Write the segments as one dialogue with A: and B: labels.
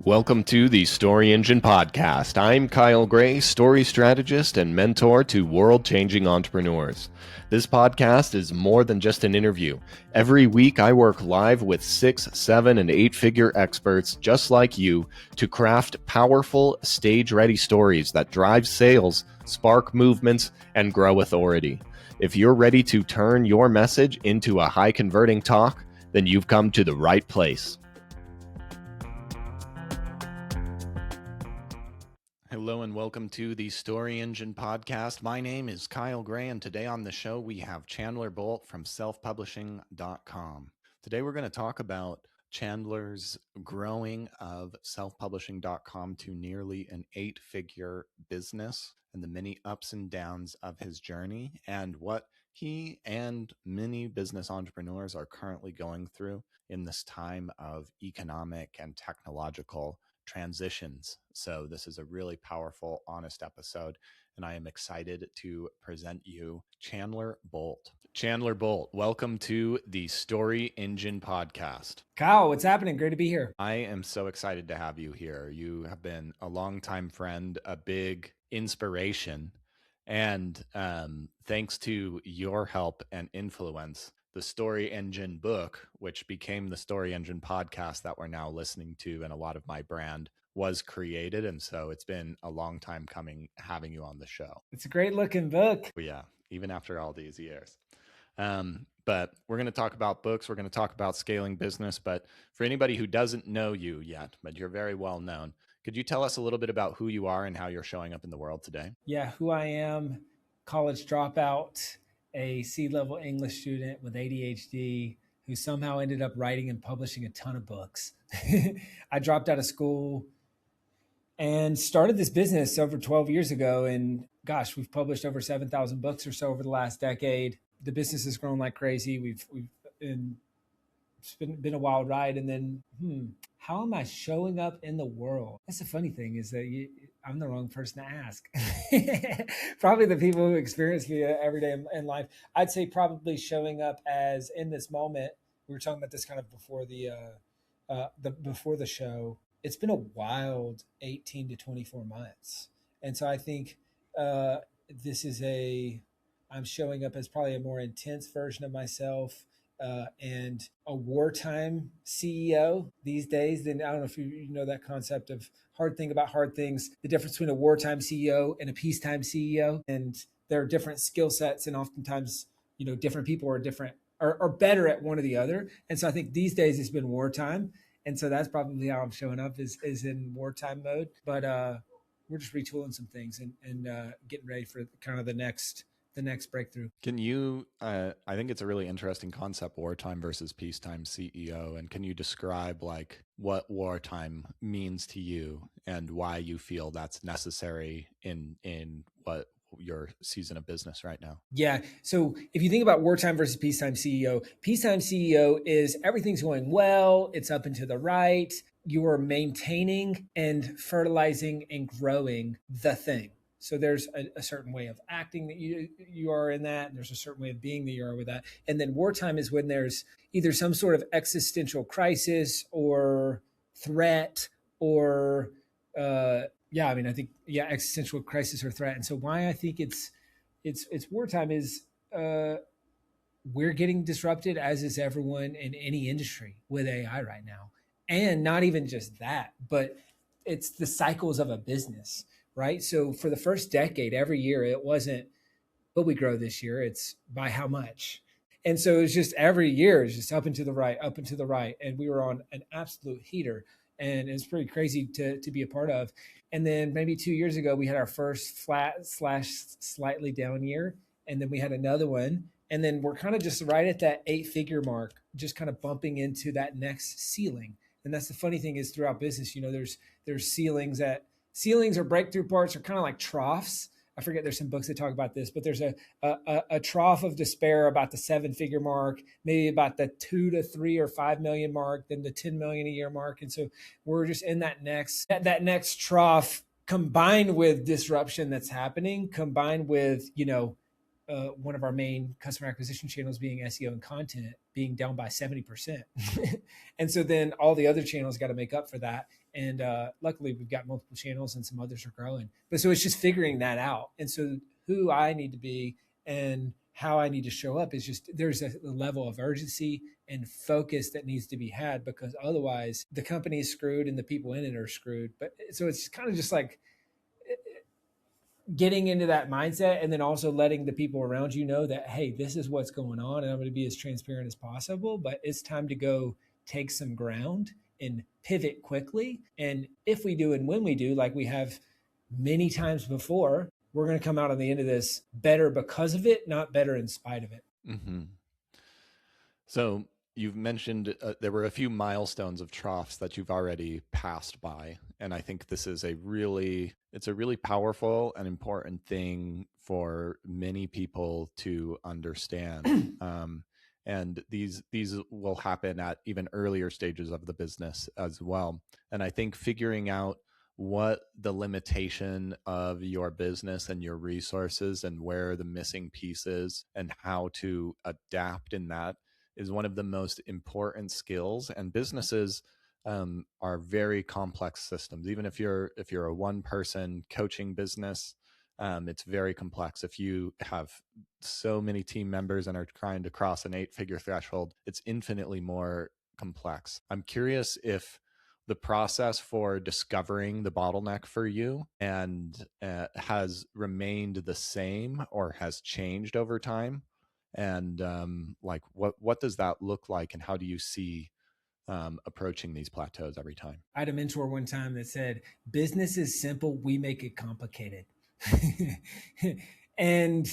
A: Welcome to the Story Engine Podcast. I'm Kyle Gray, story strategist and mentor to world-changing entrepreneurs. This podcast is more than just an interview. Every week, I work live with 6, 7, and 8-figure experts just like you to craft powerful, stage-ready stories that drive sales, spark movements, and grow authority. If you're ready to turn your message into a high-converting talk, then you've come to the right place. Hello and welcome to the Story Engine Podcast. My name is Kyle Gray, and today on the show we have Chandler Bolt from selfpublishing.com. Today we're going to talk about Chandler's growing of selfpublishing.com to nearly an 8-figure business and the many ups and downs of his journey and what he and many business entrepreneurs are currently going through in this time of economic and technological transitions. So this is a really powerful, honest episode, and I am excited to present you Chandler Bolt. Chandler Bolt, welcome to the Story Engine Podcast.
B: Kyle, what's happening? Great to be here.
A: I am so excited to have you here. You have been a longtime friend, a big inspiration, and thanks to your help and influence, the Story Engine book, which became the Story Engine podcast that we're now listening to, and a lot of my brand was created. And so it's been a long time coming having you on the show.
B: It's a great looking book.
A: Yeah, even after all these years. But we're going to talk about books. We're going to talk about scaling business. But for anybody who doesn't know you yet, but you're very well known, could you tell us a little bit about who you are and how you're showing up in the world today?
B: Yeah, who I am, college dropout, a C-level English student with ADHD who somehow ended up writing and publishing a ton of books. I dropped out of school and started this business over 12 years ago. And gosh, we've published over 7,000 books or so over the last decade. The business has grown like crazy. It's been a wild ride. And then, how am I showing up in the world? That's the funny thing is that I'm the wrong person to ask. Probably the people who experience me every day in life. I'd say probably showing up as in this moment. We were talking about this kind of before before the show. It's been a wild 18 to 24 months. And so I think I'm showing up as probably a more intense version of myself. And a wartime CEO these days. Then I don't know if you know that concept of hard thing about hard things, the difference between a wartime CEO and a peacetime CEO. And there are different skill sets, and oftentimes, different people are better at one or the other. And so I think these days it's been wartime. And so that's probably how I'm showing up is in wartime mode. But we're just retooling some things and getting ready for kind of the next breakthrough.
A: Can you, I think it's a really interesting concept, wartime versus peacetime CEO. And can you describe like what wartime means to you and why you feel that's necessary in what your season of business right now?
B: Yeah. So if you think about wartime versus peacetime CEO is everything's going well. It's up and to the right. You are maintaining and fertilizing and growing the thing. So there's a certain way of acting that you are in that, and there's a certain way of being that you are with that. And then wartime is when there's either some sort of existential crisis or threat or, existential crisis or threat. And so why I think it's wartime is we're getting disrupted, as is everyone in any industry with AI right now. And not even just that, but it's the cycles of a business. Right. So for the first decade, every year, it wasn't, but we grow this year. It's by how much. And so it's just every year is just up and to the right, up and to the right. And we were on an absolute heater, and it's pretty crazy to be a part of. And then maybe 2 years ago, we had our first flat/slightly down year. And then we had another one. And then we're kind of just right at that 8-figure mark, just kind of bumping into that next ceiling. And that's the funny thing is throughout business, there's ceilings or breakthrough parts are kind of like troughs. I forget, there's some books that talk about this, but there's a trough of despair about the 7-figure mark, maybe about the 2 to 3 or 5 million mark, then the 10 million a year mark. And so we're just in that next trough, combined with disruption that's happening, combined with, one of our main customer acquisition channels being SEO and content being down by 70%. And so then all the other channels got to make up for that. And luckily we've got multiple channels and some others are growing. But so it's just figuring that out. And so who I need to be and how I need to show up is just there's a level of urgency and focus that needs to be had, because otherwise the company is screwed and the people in it are screwed. But so it's kind of just like getting into that mindset, and then also letting the people around you know that, hey, this is what's going on and I'm going to be as transparent as possible, but it's time to go take some ground and pivot quickly. And if we do, and when we do, like we have many times before, we're going to come out on the end of this better because of it, not better in spite of it.
A: Mm-hmm. So you've mentioned there were a few milestones of troughs that you've already passed by. And I think this is it's a really powerful and important thing for many people to understand. And these will happen at even earlier stages of the business as well. And I think figuring out what the limitation of your business and your resources and where the missing piece is and how to adapt in that is one of the most important skills. And businesses are very complex systems. Even if you're a one person coaching business, it's very complex. If you have so many team members and are trying to cross an 8-figure threshold, it's infinitely more complex. I'm curious if the process for discovering the bottleneck for you and has remained the same or has changed over time, and like what does that look like, and how do you see approaching these plateaus every time?
B: I had a mentor one time that said, business is simple, we make it complicated. And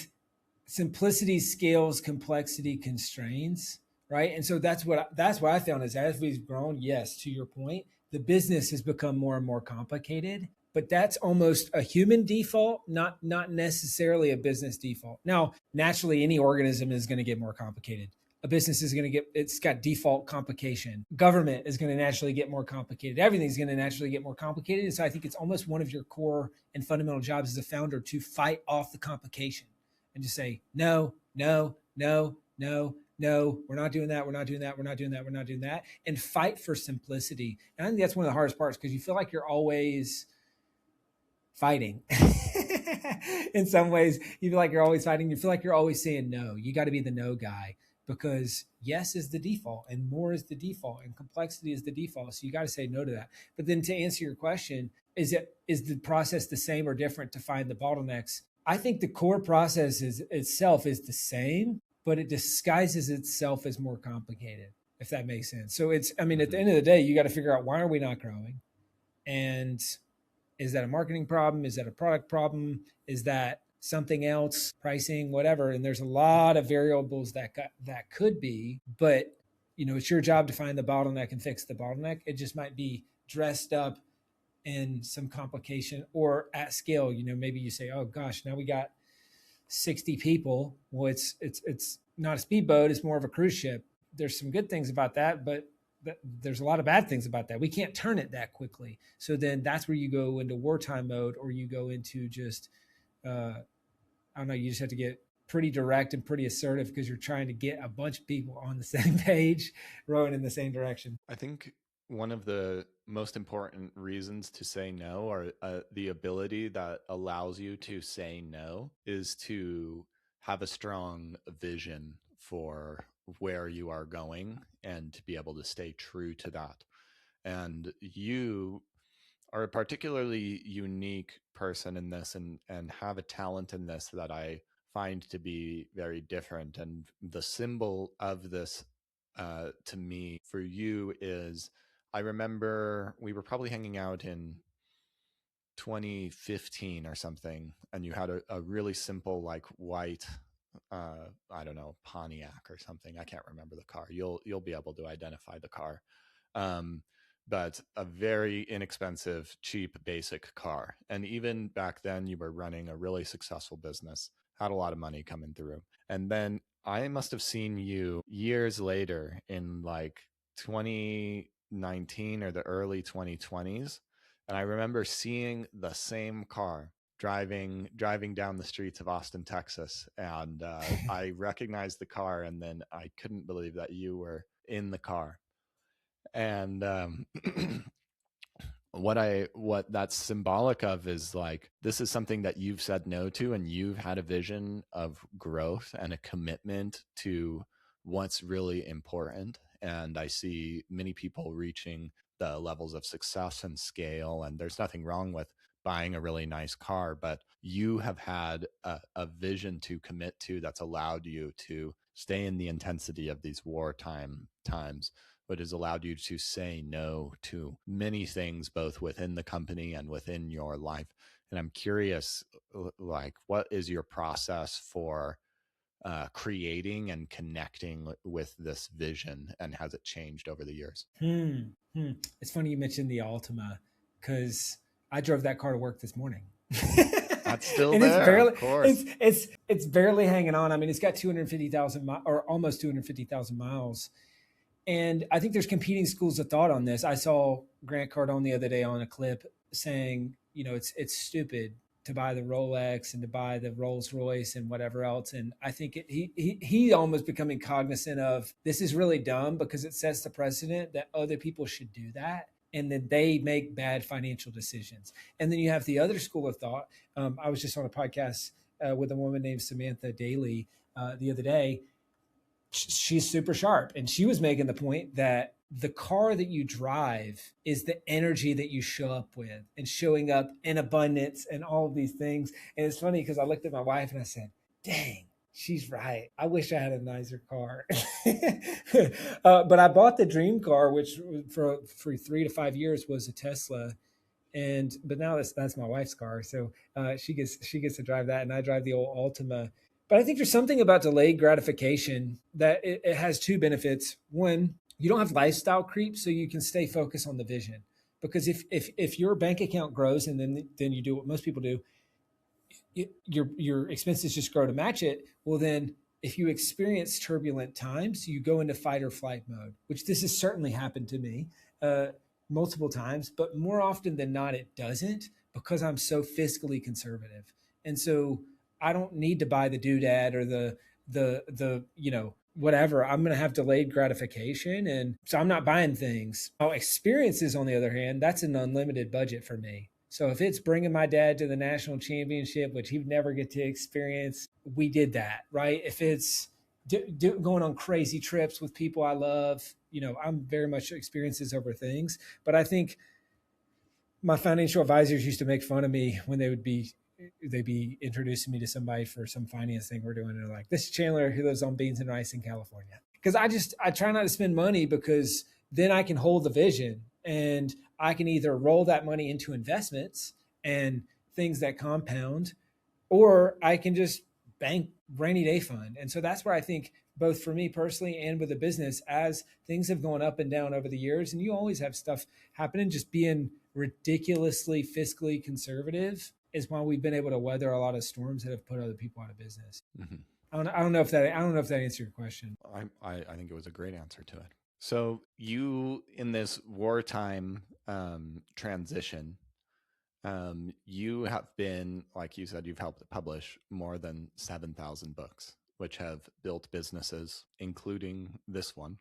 B: simplicity scales, complexity constrains, right? And so that's what I found is, as we've grown, yes, to your point, the business has become more and more complicated, but that's almost a human default, not necessarily a business default. Now, naturally, any organism is going to get more complicated. A business is going to it's got default complication. Government is going to naturally get more complicated. Everything's going to naturally get more complicated. And so I think it's almost one of your core and fundamental jobs as a founder to fight off the complication and just say, no, no, no, no, no, we're not doing that. We're not doing that. We're not doing that. We're not doing that. And fight for simplicity. And I think that's one of the hardest parts, because you feel like you're always fighting. In some ways, you feel like you're always fighting. You feel like you're always saying no. You got to be the no guy, because yes is the default and more is the default and complexity is the default. So you got to say no to that. But then to answer your question, is the process the same or different to find the bottlenecks? I think the core process itself is the same, but it disguises itself as more complicated, if that makes sense. So at the end of the day, you got to figure out, why are we not growing? And is that a marketing problem? Is that a product problem? Is that something else, pricing, whatever? And there's a lot of variables that could be, but it's your job to find the bottleneck and fix the bottleneck. It just might be dressed up in some complication or at scale. Maybe you say, oh gosh, now we got 60 people. Well, it's not a speedboat, it's more of a cruise ship. There's some good things about that, but there's a lot of bad things about that. We can't turn it that quickly. So then that's where you go into wartime mode, or you go into just, I don't know, you just have to get pretty direct and pretty assertive, because you're trying to get a bunch of people on the same page, rowing in the same direction.
A: I think one of the most important reasons to say no, or the ability that allows you to say no, is to have a strong vision for where you are going and to be able to stay true to that. And you are a particularly unique person in this, and have a talent in this that I find to be very different. And the symbol of this to me for you is, I remember we were probably hanging out in 2015 or something, and you had a really simple, like, white, I don't know, Pontiac or something. I can't remember the car. You'll be able to identify the car. But a very inexpensive, cheap, basic car. And even back then, you were running a really successful business, had a lot of money coming through. And then I must have seen you years later in like 2019 or the early 2020s. And I remember seeing the same car driving down the streets of Austin, Texas, and I recognized the car, and then I couldn't believe that you were in the car. And what that's symbolic of is like, this is something that you've said no to, and you've had a vision of growth and a commitment to what's really important. And I see many people reaching the levels of success and scale, and there's nothing wrong with buying a really nice car, but you have had a vision to commit to that's allowed you to stay in the intensity of these wartime times, but has allowed you to say no to many things, both within the company and within your life. And I'm curious, like, what is your process for creating and connecting with this vision, and has it changed over the years?
B: It's funny you mentioned the Altima, because I drove that car to work this morning.
A: That's still
B: And
A: there,
B: it's barely,
A: of course.
B: it's barely hanging on. I mean, it's got 250,000 or almost 250,000 miles. And I think there's competing schools of thought on this. I saw Grant Cardone the other day on a clip saying, it's stupid to buy the Rolex and to buy the Rolls Royce and whatever else. And I think he almost becoming cognizant of, this is really dumb because it sets the precedent that other people should do that, and then they make bad financial decisions. And then you have the other school of thought. I was just on a podcast with a woman named Samantha Daly the other day. She's super sharp, and she was making the point that the car that you drive is the energy that you show up with, and showing up in abundance and all of these things. And it's funny because I looked at my wife and I said, dang, she's right. I wish I had a nicer car. But I bought the dream car, which for 3 to 5 years was a Tesla. But now that's my wife's car. So she gets to drive that, and I drive the old Altima. But I think there's something about delayed gratification that it has two benefits. One, you don't have lifestyle creep, so you can stay focused on the vision. Because if your bank account grows and then you do what most people do, your expenses just grow to match it. Well, then if you experience turbulent times, you go into fight or flight mode, which this has certainly happened to me multiple times, but more often than not, it doesn't, because I'm so fiscally conservative. And so I don't need to buy the doodad or the whatever. I'm going to have delayed gratification, and so I'm not buying things. Now, experiences, on the other hand, that's an unlimited budget for me. So if it's bringing my dad to the national championship, which he'd never get to experience, we did that, right? If it's going on crazy trips with people I love, I'm very much experiences over things. But I think my financial advisors used to make fun of me when they'd be introducing me to somebody for some finance thing we're doing. And they're like, this is Chandler who lives on beans and rice in California. Because I try not to spend money, because then I can hold the vision, and I can either roll that money into investments and things that compound, or I can just bank rainy day fund. And so that's where I think, both for me personally and with a business, as things have gone up and down over the years, and you always have stuff happening, just being ridiculously fiscally conservative is why we've been able to weather a lot of storms that have put other people out of business. Mm-hmm. I don't know if that answered your question.
A: I think it was a great answer to it. So you, in this wartime transition, you have been, like you said, you've helped publish more than 7,000 books, which have built businesses, including this one.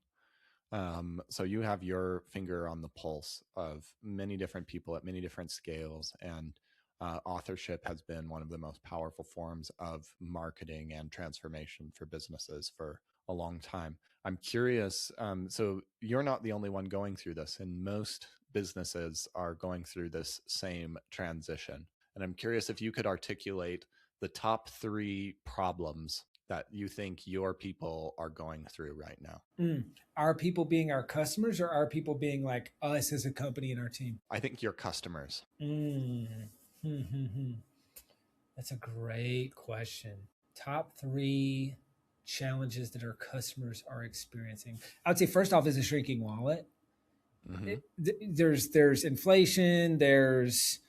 A: So you have your finger on the pulse of many different people at many different scales, and authorship has been one of the most powerful forms of marketing and transformation for businesses for a long time. I'm curious, so you're not the only one going through this, and most businesses are going through this same transition. And I'm curious if you could articulate the top 3 problems that you think your people are going through right now.
B: Our people being our customers, or our people being like us as a company and our team?
A: I think your customers.
B: That's a great question. Top 3 challenges that our customers are experiencing. I would say first off is a shrinking wallet. Mm-hmm. There's inflation, there's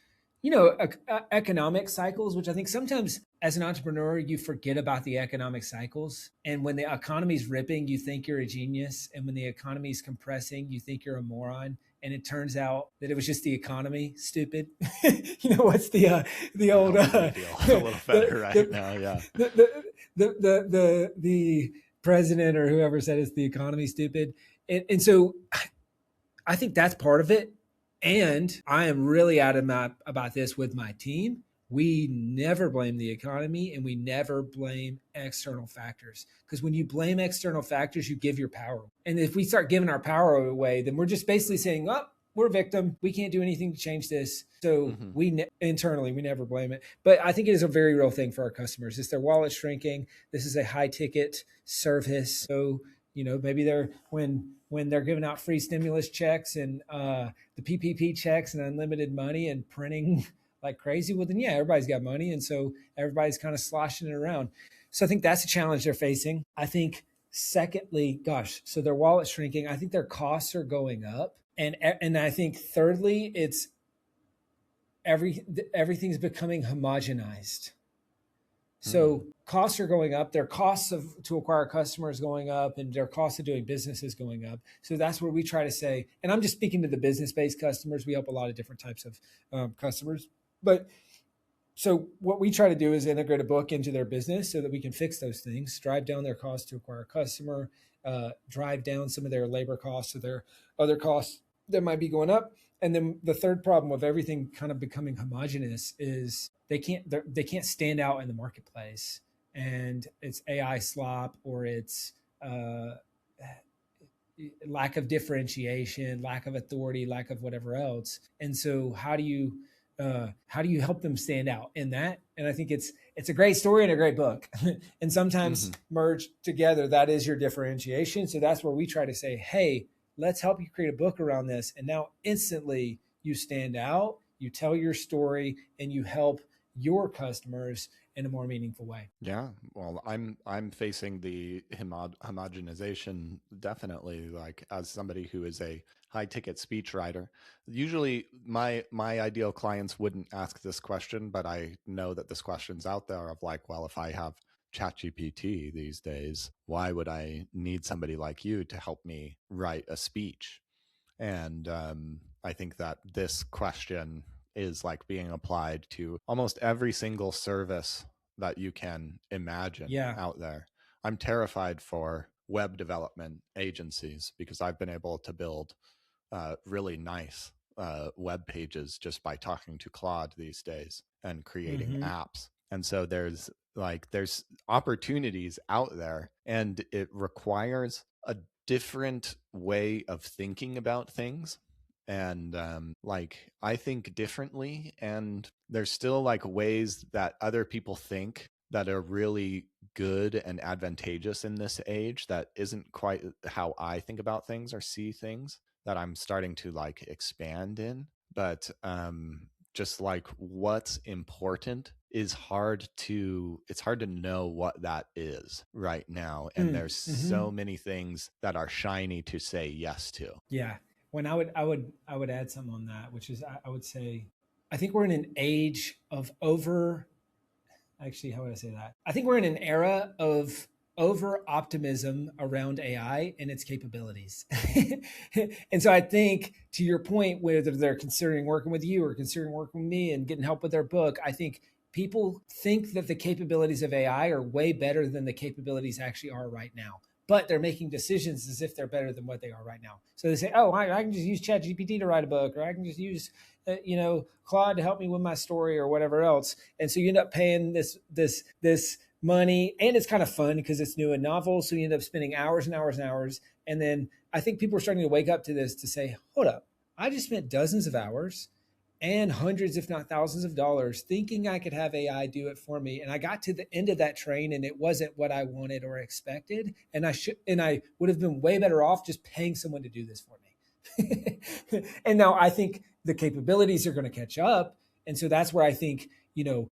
B: economic cycles, which I think sometimes as an entrepreneur, you forget about the economic cycles. And when the economy's ripping, you think you're a genius. And when the economy's compressing, you think you're a moron. And it turns out that it was just the economy, stupid. What's the old
A: I feel a little better now. Yeah.
B: The president or whoever said it's the economy, stupid. And so I think that's part of it. And I am really adamant about this with my team. We never blame the economy and we never blame external factors. Because when you blame external factors, you give your power. And if we start giving our power away, then we're just basically saying, oh, we're a victim. We can't do anything to change this. So internally, we never blame it. But I think it is a very real thing for our customers. It's their wallet shrinking. This is a high ticket service. So, maybe they're when they're giving out free stimulus checks and the PPP checks and unlimited money and printing like crazy, well, then, yeah, everybody's got money. And so everybody's kind of sloshing it around. So I think that's a challenge they're facing. I think secondly, so their wallet's shrinking. I think their costs are going up. And I think thirdly, it's everything's becoming homogenized. So costs are going up. Their costs to acquire customers going up, and their cost of doing business is going up. So that's where we try to say, and I'm just speaking to the business-based customers. We help a lot of different types of customers. But so what we try to do is integrate a book into their business so that we can fix those things, drive down their cost to acquire a customer, drive down some of their labor costs or their other costs that might be going up. And then the third problem of everything kind of becoming homogenous is they can't stand out in the marketplace, and it's AI slop or it's lack of differentiation, lack of authority, lack of whatever else. And so how do you help them stand out in that? And I think it's a great story and a great book. And sometimes merged together, that is your differentiation. So that's where we try to say, hey, let's help you create a book around this. And now instantly you stand out, you tell your story, and you help your customers in a more meaningful way.
A: Yeah. Well, I'm facing the homogenization definitely, like as somebody who is a high ticket speech writer. Usually my ideal clients wouldn't ask this question, but I know that this question's out there of like, well, if I have ChatGPT these days, why would I need somebody like you to help me write a speech? And I think that this question is like being applied to almost every single service that you can imagine out there. I'm terrified for web development agencies because I've been able to build really nice web pages just by talking to Claude these days and creating apps. And so there's opportunities out there, and it requires a different way of thinking about things. And I think differently, and there's still like ways that other people think that are really good and advantageous in this age that isn't quite how I think about things or see things, that I'm starting to like expand in. But just like what's important is it's hard to know what that is right now. And there's so many things that are shiny to say yes to.
B: Yeah. When I would add something on that, which is I would say, I think we're in an age of how would I say that? I think we're in an era of over optimism around AI and its capabilities. And so I think, to your point, whether they're considering working with you or considering working with me and getting help with their book, I think people think that the capabilities of AI are way better than the capabilities actually are right now. But they're making decisions as if they're better than what they are right now. So they say, oh, I can just use ChatGPT to write a book, or I can just use, Claude to help me with my story or whatever else. And so you end up paying this money, and it's kind of fun because it's new and novel. So you end up spending hours and hours and hours. And then I think people are starting to wake up to this to say, hold up, I just spent dozens of hours and hundreds, if not thousands of dollars thinking I could have AI do it for me. And I got to the end of that train and it wasn't what I wanted or expected. And I would have been way better off just paying someone to do this for me. And now I think the capabilities are going to catch up. And so that's where I think,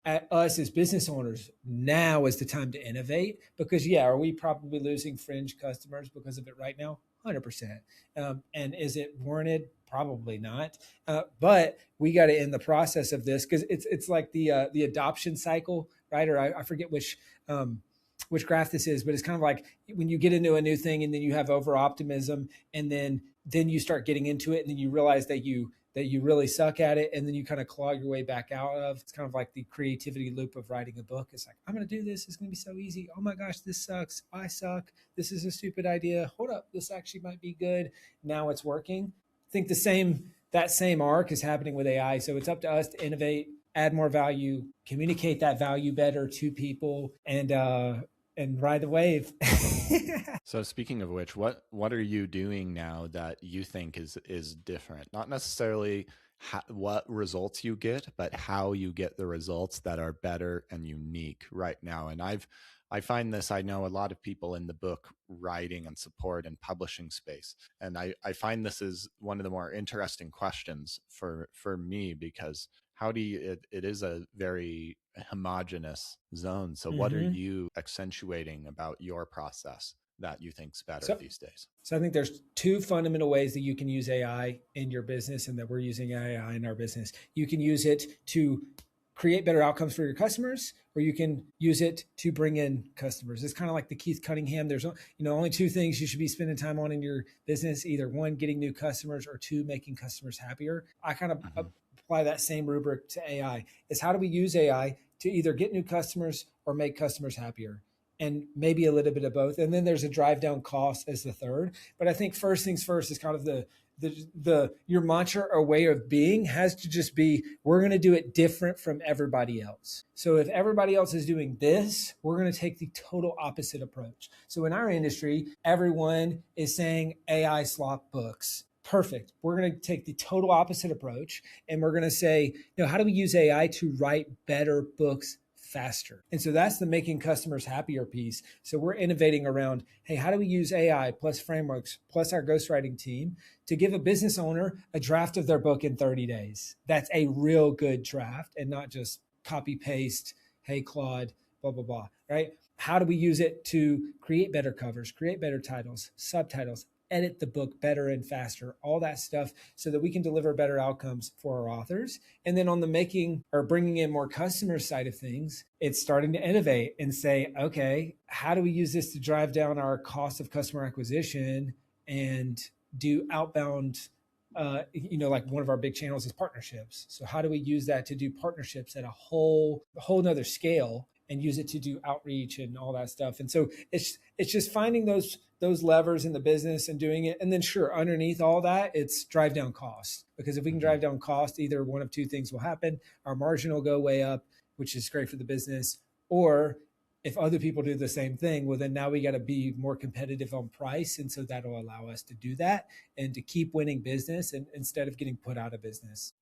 B: at us as business owners, now is the time to innovate, because are we probably losing fringe customers because of it right now? 100%. And is it warranted? Probably not. But we got to end the process of this, because it's like the adoption cycle, right? Or I forget which graph this is, but it's kind of like when you get into a new thing and then you have over optimism, and then you start getting into it, and then you realize that you really suck at it, and then you kind of claw your way back out of. It's kind of like the creativity loop of writing a book. It's like, I'm going to do this. It's going to be so easy. Oh my gosh, this sucks. I suck. This is a stupid idea. Hold up. This actually might be good. Now it's working. I think that same arc is happening with AI. So it's up to us to innovate, add more value, communicate that value better to people, and ride the wave.
A: So speaking of which, what are you doing now that you think is different? Not necessarily what results you get, but how you get the results that are better and unique right now. And I find this, I know a lot of people in the book writing and support and publishing space. And I find this is one of the more interesting questions for me, because how do you, it is a very homogenous zone. So what are you accentuating about your process that you think's better these days?
B: So I think there's two fundamental ways that you can use AI in your business, and that we're using AI in our business. You can use it to create better outcomes for your customers, or you can use it to bring in customers. It's kind of like the Keith Cunningham. There's only two things you should be spending time on in your business: either one, getting new customers, or two, making customers happier. I kind of apply that same rubric to AI. Is how do we use AI to either get new customers or make customers happier? And maybe a little bit of both. And then there's a drive down cost as the third. But I think first things first is kind of your mantra or way of being has to just be, we're going to do it different from everybody else. So if everybody else is doing this, we're going to take the total opposite approach. So in our industry, everyone is saying AI slop books. Perfect. We're going to take the total opposite approach, and we're going to say, how do we use AI to write better books faster? And so that's the making customers happier piece. So we're innovating around, hey, how do we use AI plus frameworks plus our ghostwriting team to give a business owner a draft of their book in 30 days? That's a real good draft, and not just copy paste, hey, Claude, blah, blah, blah, right? How do we use it to create better covers, create better titles, subtitles, edit the book better and faster, all that stuff, so that we can deliver better outcomes for our authors? And then on the making or bringing in more customer side of things, it's starting to innovate and say, okay, how do we use this to drive down our cost of customer acquisition and do outbound, like one of our big channels is partnerships. So how do we use that to do partnerships at a whole nother scale, and use it to do outreach and all that stuff? And so it's just finding those levers in the business and doing it. And then sure, underneath all that, it's drive down costs. Because if we can drive down cost, either one of two things will happen. Our margin will go way up, which is great for the business. Or if other people do the same thing, well, then now we got to be more competitive on price. And so that'll allow us to do that and to keep winning business, and instead of getting put out of business.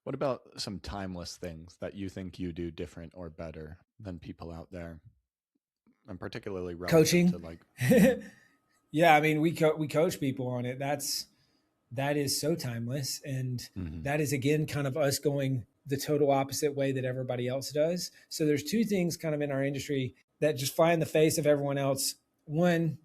A: What about some timeless things that you think you do different or better than people out there? And particularly relative
B: coaching
A: to like,
B: yeah, I mean, we coach people on it. That is so timeless. And that is, again, kind of us going the total opposite way that everybody else does. So there's two things kind of in our industry that just fly in the face of everyone else. One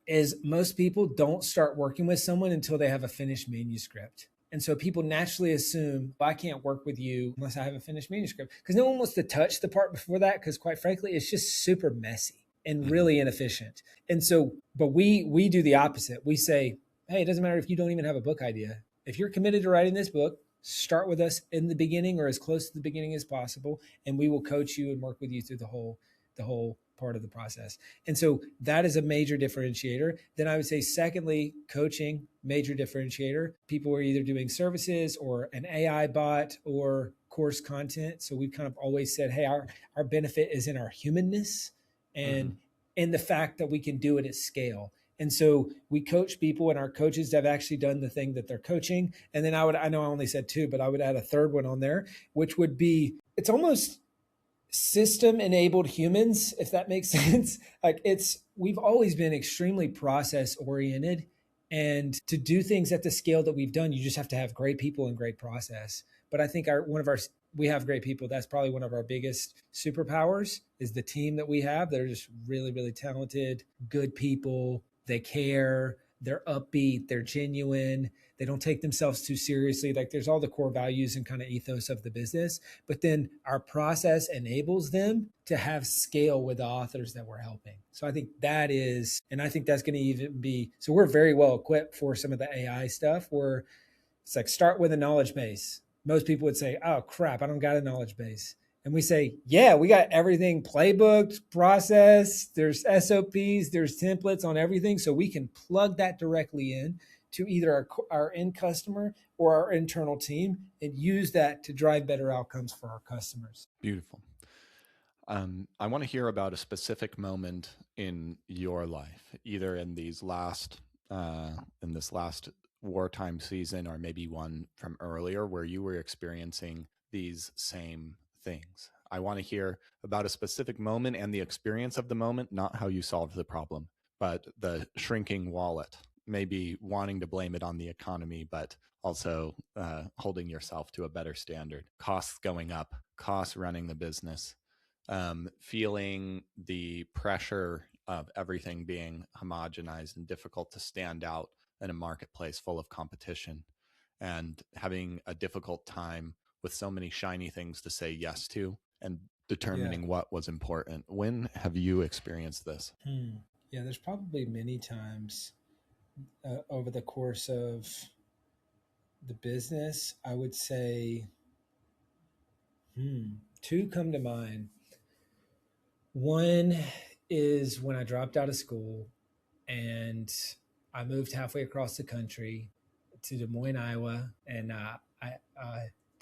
B: is most people don't start working with someone until they have a finished manuscript. And so people naturally assume, I can't work with you unless I have a finished manuscript, because no one wants to touch the part before that, because quite frankly, it's just super messy and really inefficient. And so, but we do the opposite. We say, hey, it doesn't matter if you don't even have a book idea. If you're committed to writing this book, start with us in the beginning or as close to the beginning as possible, and we will coach you and work with you through the whole part of the process. And so that is a major differentiator. Then I would say, secondly, coaching, major differentiator. People are either doing services or an AI bot or course content. So we've kind of always said, hey, our benefit is in our humanness and in the fact that we can do it at scale. And so we coach people, and our coaches have actually done the thing that they're coaching. And then I know I only said two, but I would add a third one on there, which would be, it's almost system enabled humans, if that makes sense. Like we've always been extremely process oriented, and to do things at the scale that we've done, you just have to have great people and great process. But I think we have great people. That's probably one of our biggest superpowers, is the team that we have. They're just really, really talented, good people, they care, they're upbeat, they're genuine, they don't take themselves too seriously. Like there's all the core values and kind of ethos of the business, but then our process enables them to have scale with the authors that we're helping. So I think that is, and I think that's going to even be, so we're very well equipped for some of the AI stuff where it's like start with a knowledge base. Most people would say, oh crap, I don't got a knowledge base. And we say, yeah, we got everything playbooked, processed, there's SOPs, there's templates on everything. So we can plug that directly in to either our end customer or our internal team and use that to drive better outcomes for our customers.
A: Beautiful. I want to hear about a specific moment in your life, either in these in this last wartime season, or maybe one from earlier where you were experiencing these same things. I want to hear about a specific moment and the experience of the moment, not how you solved the problem, but the shrinking wallet, maybe wanting to blame it on the economy, but also holding yourself to a better standard, costs going up, costs running the business, feeling the pressure of everything being homogenized and difficult to stand out in a marketplace full of competition, and having a difficult time with so many shiny things to say yes to and determining what was important. When have you experienced this?
B: Yeah, there's probably many times over the course of the business. I would say two come to mind. One is when I dropped out of school and I moved halfway across the country to Des Moines, Iowa, and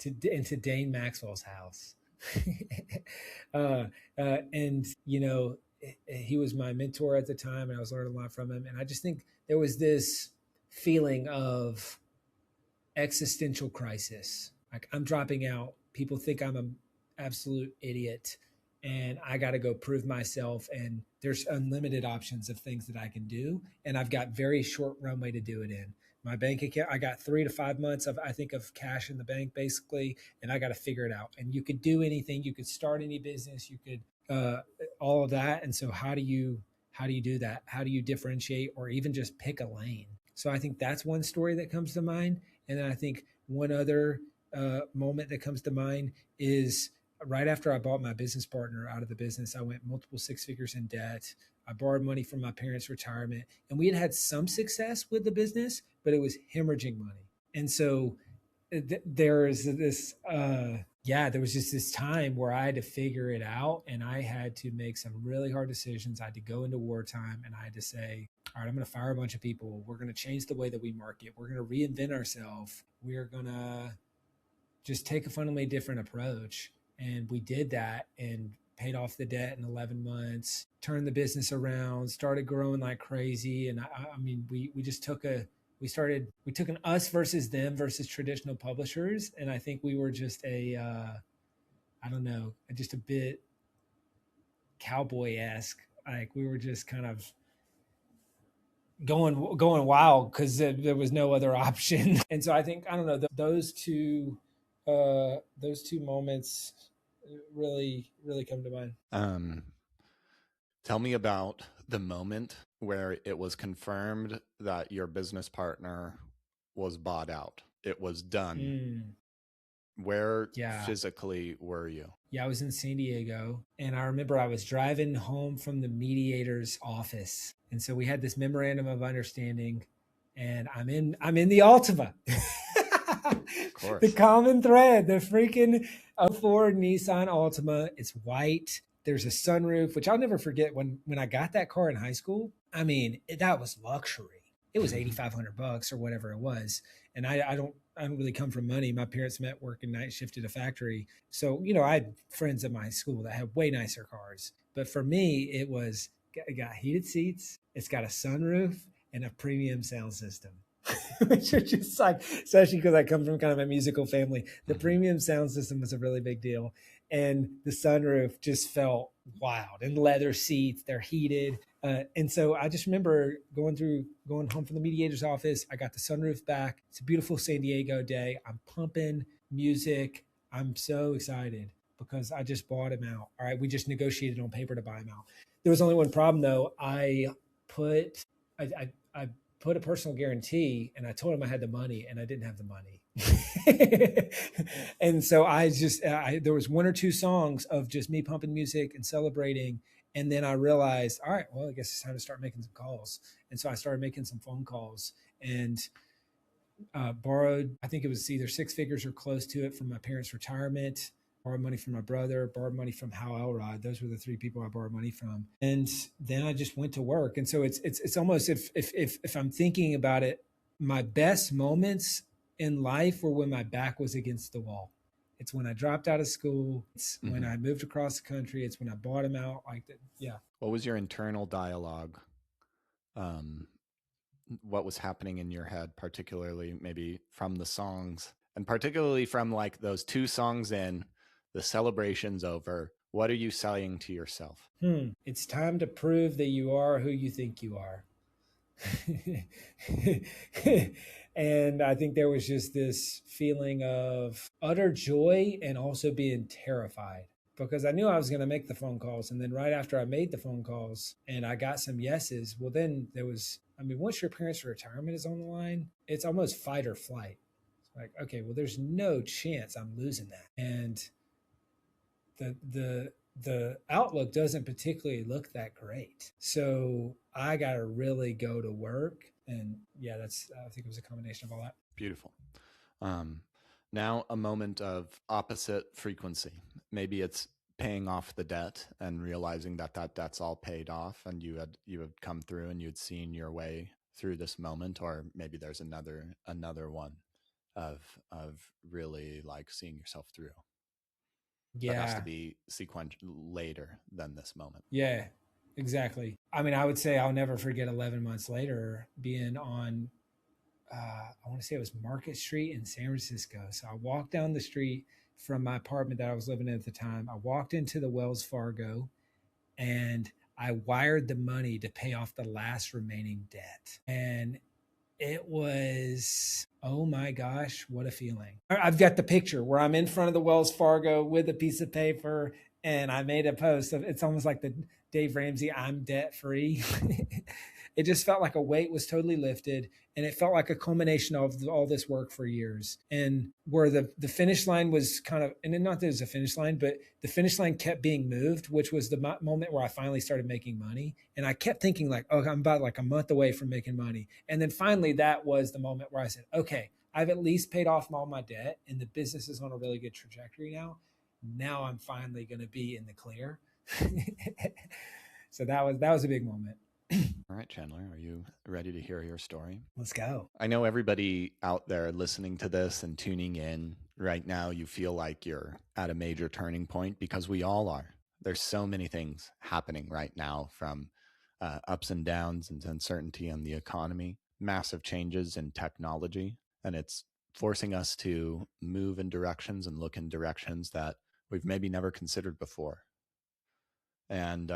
B: into Dane Maxwell's house. And he was my mentor at the time, and I was learning a lot from him. And I just think there was this feeling of existential crisis. Like I'm dropping out. People think I'm an absolute idiot and I got to go prove myself. And there's unlimited options of things that I can do. And I've got very short runway to do it in. My bank account, I got 3 to 5 months of cash in the bank basically, and I got to figure it out. And you could do anything. You could start any business. You could all of that. And so how do you do that? How do you differentiate or even just pick a lane? So I think that's one story that comes to mind. And then I think one other moment that comes to mind is right after I bought my business partner out of the business. I went multiple 6 figures in debt. I borrowed money from my parents' retirement, and we had some success with the business, but it was hemorrhaging money. And so there was just this time where I had to figure it out, and I had to make some really hard decisions. I had to go into wartime, and I had to say, all right, I'm going to fire a bunch of people. We're going to change the way that we market. We're going to reinvent ourselves. We're going to just take a fundamentally different approach. And we did that and paid off the debt in 11 months, turned the business around, started growing like crazy. And I mean, we took an us versus them versus traditional publishers. And I think we were just just a bit cowboy-esque. Like we were just kind of going wild because there was no other option. And so I think, I don't know, those two moments really come to mind.
A: Tell me about the moment where it was confirmed that your business partner was bought out. It was done. Where physically were you?
B: Yeah, I was in San Diego, and I remember I was driving home from the mediator's office. And so we had this memorandum of understanding, and I'm in the Altima. Of course. The common thread, the freaking 04 Nissan Altima. It's white. There's a sunroof, which I'll never forget when I got that car in high school. I mean, that was luxury. It was $8,500 or whatever it was. And I don't really come from money. My parents met working night shift at a factory. So, I had friends at my school that had way nicer cars. But for me, it got heated seats. It's got a sunroof and a premium sound system. Which are just like, especially because I come from kind of a musical family, the premium sound system was a really big deal. And the sunroof just felt wild, and leather seats, they're heated. And so I just remember going home from the mediator's office. I got the sunroof back. It's a beautiful San Diego day. I'm pumping music. I'm so excited because I just bought him out. All right. We just negotiated on paper to buy him out. There was only one problem though. I put I put a personal guarantee, and I told him I had the money, and I didn't have the money. And so there was one or two songs of just me pumping music and celebrating. And then I realized, all right, well, I guess it's time to start making some calls. And so I started making some phone calls and borrowed, I think it was either six figures or close to it from my parents' retirement, borrowed money from my brother, borrowed money from Hal Elrod. Those were the three people I borrowed money from. And then I just went to work. And so it's almost, if I'm thinking about it, my best moments in life were when my back was against the wall. It's when I dropped out of school. It's when I moved across the country. It's when I bought him out like that. Yeah.
A: What was your internal dialogue? Um, what was happening in your head, particularly maybe from the songs, and particularly from like those two songs in, the celebration's over. What are you saying to yourself?
B: It's time to prove that you are who you think you are. And I think there was just this feeling of utter joy and also being terrified, because I knew I was going to make the phone calls. And then right after I made the phone calls and I got some yeses, well, then there was, I mean, once your parents' retirement is on the line, it's almost fight or flight. It's like, okay, well, there's no chance I'm losing that. And the outlook doesn't particularly look that great. So I got to really go to work. And yeah, I think it was a combination of all that.
A: Beautiful. Um, Now a moment of opposite frequency. Maybe it's paying off the debt and realizing that debt's all paid off, and you had come through and you'd seen your way through this moment. Or maybe there's another one of really like seeing yourself through. That has to
B: Yeah.
A: be sequential later than this moment.
B: Yeah, exactly. I mean, I would say I'll never forget 11 months later being on, I want to say it was Market Street in San Francisco. So I walked down the street from my apartment that I was living in at the time. I walked into the Wells Fargo and I wired the money to pay off the last remaining debt. And it was, oh my gosh, what a feeling. I've got the picture where I'm in front of the Wells Fargo with a piece of paper, and I made a post of, it's almost like the Dave Ramsey, I'm debt free. It just felt like a weight was totally lifted, and it felt like a culmination of all this work for years. And where the finish line was kind of, and not that it was a finish line, but the finish line kept being moved, which was the moment where I finally started making money. And I kept thinking like, oh, I'm about like a month away from making money. And then finally that was the moment where I said, okay, I've at least paid off all my debt and the business is on a really good trajectory now. Now I'm finally going to be in the clear. So that was a big moment.
A: All right, Chandler, are you ready to hear your story?
B: Let's go.
A: I know everybody out there listening to this and tuning in right now, you feel like you're at a major turning point, because we all are. There's so many things happening right now, from ups and downs and uncertainty in the economy, massive changes in technology, and it's forcing us to move in directions and look in directions that we've maybe never considered before. And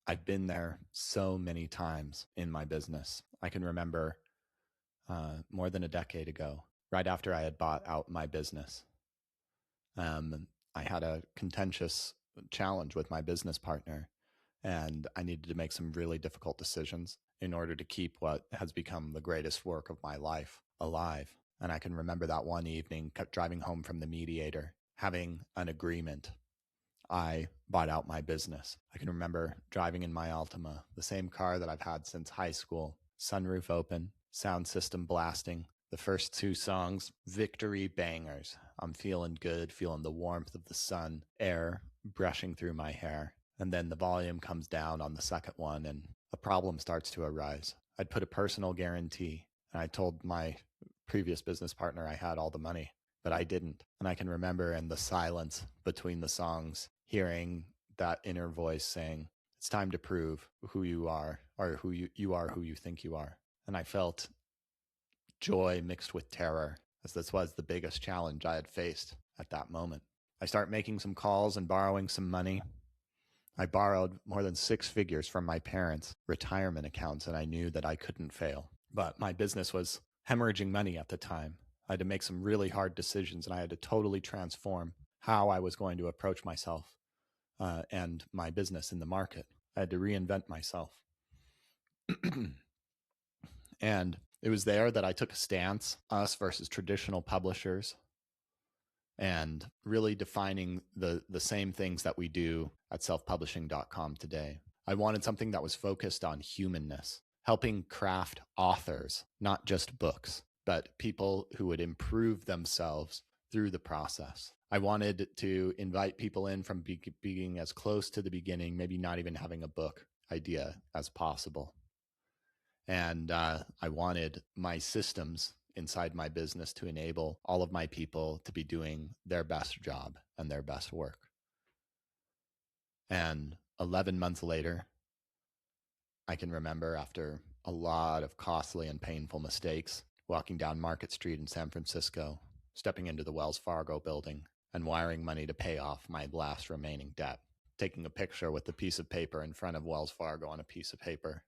A: I've been there so many times in my business. I can remember more than a decade ago, right after I had bought out my business, I had a contentious challenge with my business partner, and I needed to make some really difficult decisions in order to keep what has become the greatest work of my life alive. And I can remember that one evening, driving home from the mediator, having an agreement. I bought out my business. I can remember driving in my Altima, the same car that I've had since high school, sunroof open, sound system blasting. The first two songs, victory bangers. I'm feeling good, feeling the warmth of the sun, air brushing through my hair. And then the volume comes down on the second one and a problem starts to arise. I'd put a personal guarantee, and I told my previous business partner I had all the money, but I didn't. And I can remember in the silence between the songs, hearing that inner voice saying, it's time to prove who you are, or you are who you think you are. And I felt joy mixed with terror, as this was the biggest challenge I had faced at that moment. I start making some calls and borrowing some money. I borrowed more than six figures from my parents' retirement accounts, and I knew that I couldn't fail. But my business was hemorrhaging money at the time. I had to make some really hard decisions, and I had to totally transform how I was going to approach myself and my business in the market. I had to reinvent myself. And it was there that I took a stance, us versus traditional publishers, and really defining the same things that we do at selfpublishing.com today. I wanted something that was focused on humanness, helping craft authors, not just books, but people who would improve themselves through the process. I wanted to invite people in from being as close to the beginning, maybe not even having a book idea as possible. And I wanted my systems inside my business to enable all of my people to be doing their best job and their best work. And 11 months later, I can remember, after a lot of costly and painful mistakes, walking down Market Street in San Francisco, stepping into the Wells Fargo building, and wiring money to pay off my last remaining debt, taking a picture with a piece of paper in front of Wells Fargo on a piece of paper,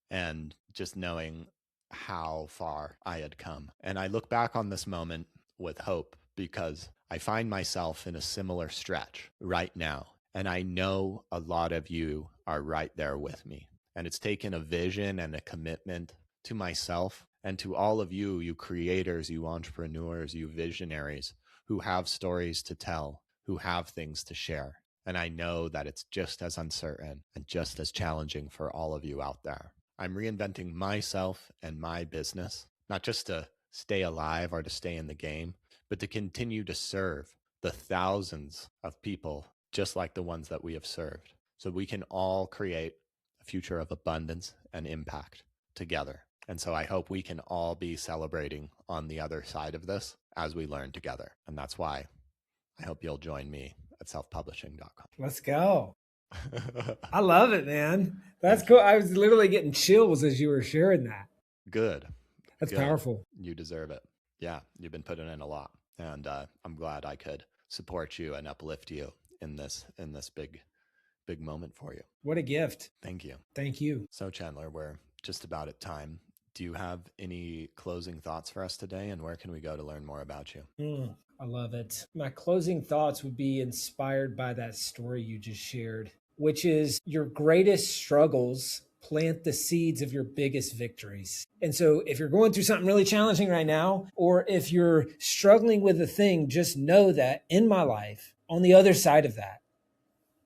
A: and just knowing how far I had come. And I look back on this moment with hope, because I find myself in a similar stretch right now. And I know a lot of you are right there with me. And it's taken a vision and a commitment to myself and to all of you, you creators, you entrepreneurs, you visionaries who have stories to tell, who have things to share. And I know that it's just as uncertain and just as challenging for all of you out there. I'm reinventing myself and my business, not just to stay alive or to stay in the game, but to continue to serve the thousands of people just like the ones that we have served, so we can all create a future of abundance and impact together. And so I hope we can all be celebrating on the other side of this as we learn together. And that's why I hope you'll join me at selfpublishing.com.
B: Let's go. I love it, man. That's cool. I was literally getting chills as you were sharing that.
A: Good.
B: That's powerful.
A: You deserve it. Yeah, you've been putting in a lot. And I'm glad I could support you and uplift you in this big moment for you.
B: What a gift.
A: Thank you.
B: Thank you.
A: So Chandler, we're just about at time. Do you have any closing thoughts for us today, and where can we go to learn more about you?
B: I love it. My closing thoughts would be inspired by that story you just shared, which is your greatest struggles plant the seeds of your biggest victories. And so if you're going through something really challenging right now, or if you're struggling with a thing, just know that in my life, on the other side of that,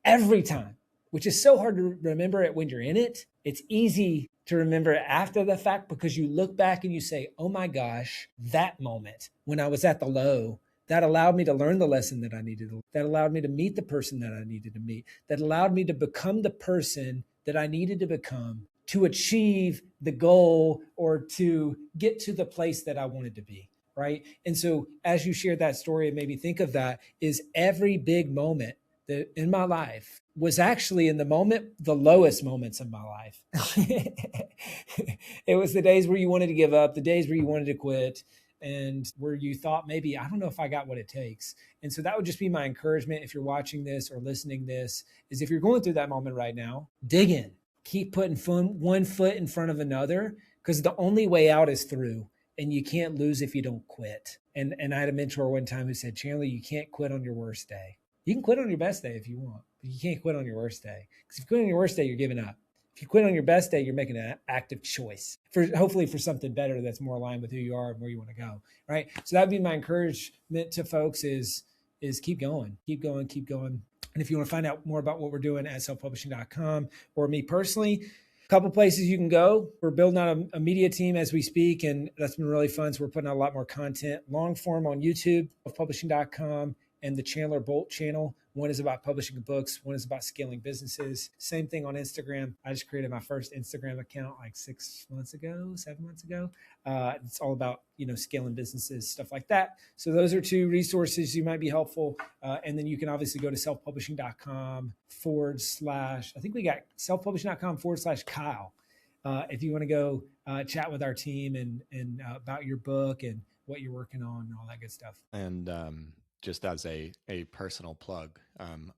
B: every time, which is so hard to remember it when you're in it, it's easy to remember it after the fact, because you look back and you say, oh my gosh, that moment when I was at the low, that allowed me to learn the lesson that I needed to, that allowed me to meet the person that I needed to meet, that allowed me to become the person that I needed to become to achieve the goal or to get to the place that I wanted to be, right? And so as you shared that story, it made me think of that, is every big moment that in my life was actually in the moment, the lowest moments of my life. It was the days where you wanted to give up, the days where you wanted to quit, and where you thought, maybe, I don't know if I got what it takes. And so that would just be my encouragement, if you're watching this or listening this, is if you're going through that moment right now, dig in, keep putting one foot in front of another, because the only way out is through, and you can't lose if you don't quit. And I had a mentor one time who said, Chandler, you can't quit on your worst day. You can quit on your best day if you want, but you can't quit on your worst day. Because if you quit on your worst day, you're giving up. If you quit on your best day, you're making an active choice for hopefully for something better that's more aligned with who you are and where you want to go, right? So that'd be my encouragement to folks is keep going, keep going, keep going. And if you want to find out more about what we're doing at selfpublishing.com, or me personally, a couple places you can go. We're building out a media team as we speak, and that's been really fun. So we're putting out a lot more content, long form on YouTube, selfpublishing.com, and the Chandler Bolt channel. One is about publishing books. One is about scaling businesses. Same thing on Instagram. I just created my first Instagram account like 7 months ago. It's all about, scaling businesses, stuff like that. So those are two resources you might be helpful. And then you can obviously go to selfpublishing.com / I think we got selfpublishing.com / Kyle. If you want to go chat with our team and about your book and what you're working on and all that good stuff.
A: And just as a personal plug,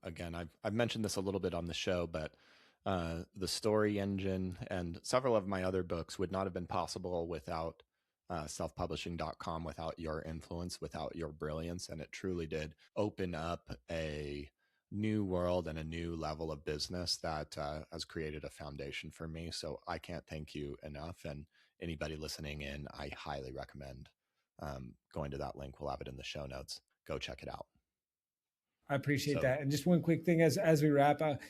A: again, I've mentioned this a little bit on the show, but the Story Engine and several of my other books would not have been possible without selfpublishing.com, without your influence, without your brilliance. And it truly did open up a new world and a new level of business that has created a foundation for me. So I can't thank you enough. And anybody listening in, I highly recommend going to that link. We'll have it in the show notes. Go check it out.
B: I appreciate that. And just one quick thing as we wrap up,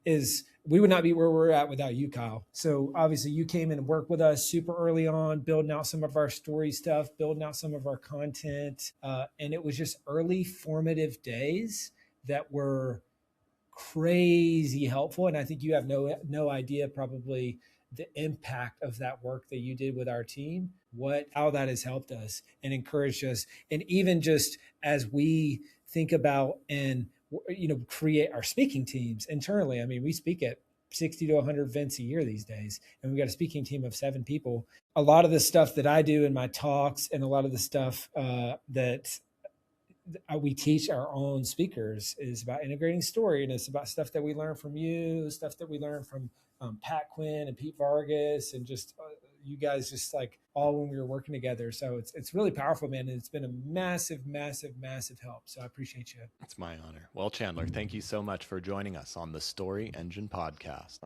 B: is we would not be where we're at without you, Kyle. So obviously you came in and worked with us super early on, building out some of our story stuff, building out some of our content. And it was just early formative days that were crazy helpful. And I think you have no idea probably the impact of that work that you did with our team, how that has helped us and encouraged us. And even just as we think about and, create our speaking teams internally. I mean, we speak at 60 to 100 events a year these days, and we've got a speaking team of 7 people. A lot of the stuff that I do in my talks and a lot of the stuff that we teach our own speakers is about integrating story. And it's about stuff that we learn from you, stuff that we learn from Pat Quinn and Pete Vargas, and just you guys just like all when we were working together. So it's really powerful, man. And it's been a massive, massive, massive help. So I appreciate you.
A: It's my honor. Well, Chandler, thank you so much for joining us on the Story Engine podcast.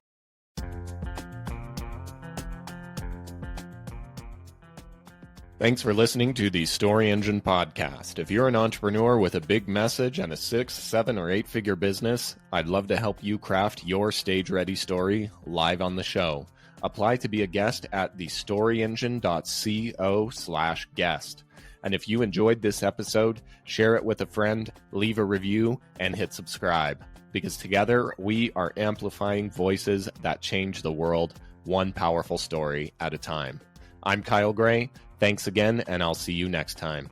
A: Thanks for listening to the Story Engine podcast. If you're an entrepreneur with a big message and a 6, 7, or 8-figure business, I'd love to help you craft your stage-ready story live on the show. Apply to be a guest at thestoryengine.co/guest. And if you enjoyed this episode, share it with a friend, leave a review, and hit subscribe. Because together, we are amplifying voices that change the world, one powerful story at a time. I'm Kyle Gray. Thanks again, and I'll see you next time.